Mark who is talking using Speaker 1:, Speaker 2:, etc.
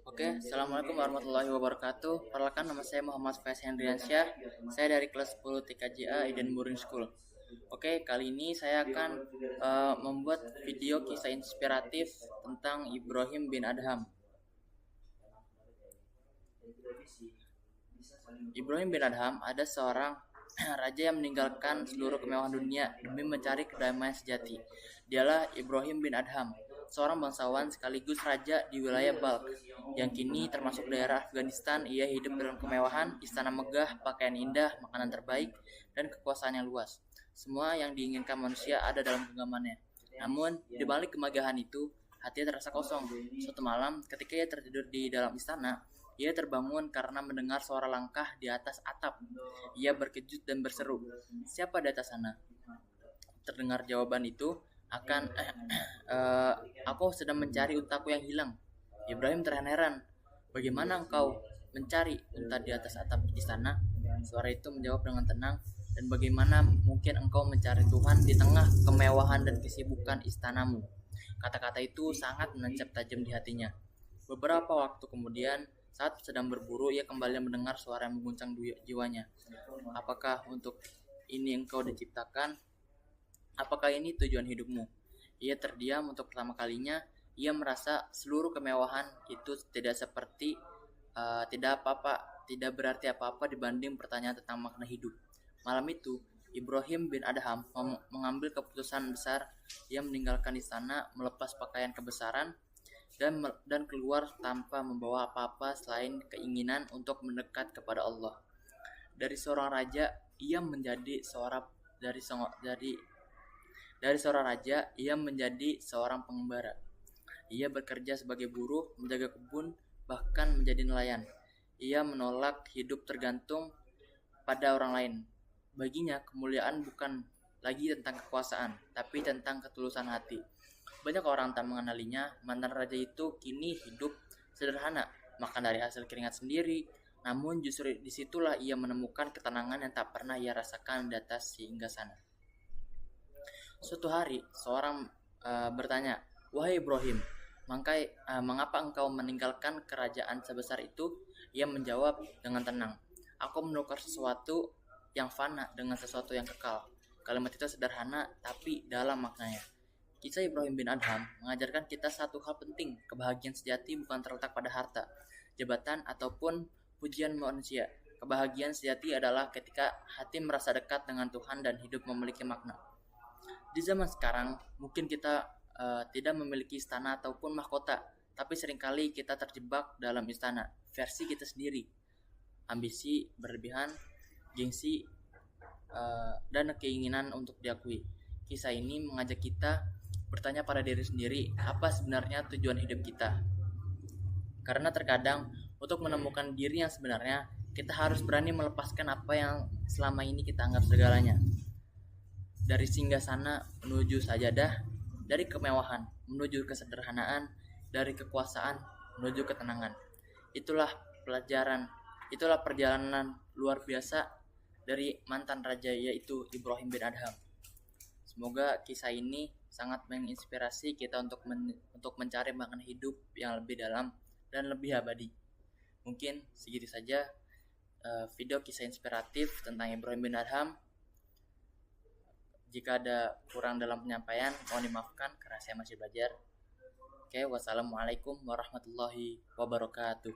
Speaker 1: Assalamualaikum warahmatullahi wabarakatuh. Perkenalkan, nama saya Muhammad Faiz Hendriansyah. Saya dari kelas 10 TKJA Eden Boarding School. Kali ini saya akan membuat video kisah inspiratif tentang Ibrahim bin Adham. Ibrahim bin Adham ada seorang raja yang meninggalkan seluruh kemewahan dunia demi mencari kedamaian sejati. Dialah Ibrahim bin Adham, seorang bangsawan sekaligus raja di wilayah Balkh, yang kini termasuk daerah Afghanistan. Ia hidup dalam kemewahan, istana megah, pakaian indah, makanan terbaik, dan kekuasaan yang luas. Semua yang diinginkan manusia ada dalam genggamannya. Namun, di balik kemegahan itu, hatinya terasa kosong. Suatu malam, ketika ia tertidur di dalam istana, ia terbangun karena mendengar suara langkah di atas atap. Ia berkejut dan berseru, "Siapa di atas sana?" Terdengar jawaban itu, "Aku sedang mencari untaku yang hilang." Ibrahim terheran-heran, "Bagaimana engkau mencari unta di atas atap istana?" Suara itu menjawab dengan tenang, "Dan bagaimana mungkin engkau mencari Tuhan di tengah kemewahan dan kesibukan istanamu?" Kata-kata itu sangat menancap tajam di hatinya. Beberapa waktu kemudian, saat sedang berburu, ia kembali mendengar suara yang mengguncang jiwanya. "Apakah untuk ini engkau diciptakan? Apakah ini tujuan hidupmu?" Ia terdiam untuk pertama kalinya. Ia merasa seluruh kemewahan itu tidak berarti apa-apa dibanding pertanyaan tentang makna hidup. Malam itu, Ibrahim bin Adham mengambil keputusan besar. Ia meninggalkan istana, melepas pakaian kebesaran, dan keluar tanpa membawa apa-apa selain keinginan untuk mendekat kepada Allah. Dari seorang raja, ia menjadi seorang pengembara. Ia bekerja sebagai buruh, menjaga kebun, bahkan menjadi nelayan. Ia menolak hidup tergantung pada orang lain. Baginya, kemuliaan bukan lagi tentang kekuasaan, tapi tentang ketulusan hati. Banyak orang tak mengenalinya. Mantan raja itu kini hidup sederhana, makan dari hasil keringat sendiri. Namun justru disitulah ia menemukan ketenangan yang tak pernah ia rasakan di atas singgah-sana. Suatu hari, seorang bertanya, "Wahai Ibrahim, mengapa engkau meninggalkan kerajaan sebesar itu?" Ia menjawab dengan tenang, "Aku menukar sesuatu yang fana dengan sesuatu yang kekal." Kalimat itu sederhana, tapi dalam maknanya. Kisah Ibrahim bin Adham mengajarkan kita satu hal penting: kebahagiaan sejati bukan terletak pada harta, jabatan, ataupun pujian manusia. Kebahagiaan sejati adalah ketika hati merasa dekat dengan Tuhan dan hidup memiliki makna. Di zaman sekarang, mungkin kita tidak memiliki istana ataupun mahkota, tapi seringkali kita terjebak dalam istana versi kita sendiri. Ambisi berlebihan, gengsi, dan keinginan untuk diakui. Kisah ini mengajak kita bertanya pada diri sendiri, apa sebenarnya tujuan hidup kita? Karena terkadang untuk menemukan diri yang sebenarnya, kita harus berani melepaskan apa yang selama ini kita anggap segalanya. Dari singgasana menuju sajadah, dari kemewahan menuju kesederhanaan, dari kekuasaan menuju ketenangan. Itulah perjalanan luar biasa dari mantan raja, yaitu Ibrahim bin Adham. Semoga kisah ini sangat menginspirasi kita untuk mencari makna hidup yang lebih dalam dan lebih abadi. Mungkin segitu saja video kisah inspiratif tentang Ibrahim bin Adham. Jika ada kurang dalam penyampaian, mohon dimaafkan karena saya masih belajar. Wassalamualaikum warahmatullahi wabarakatuh.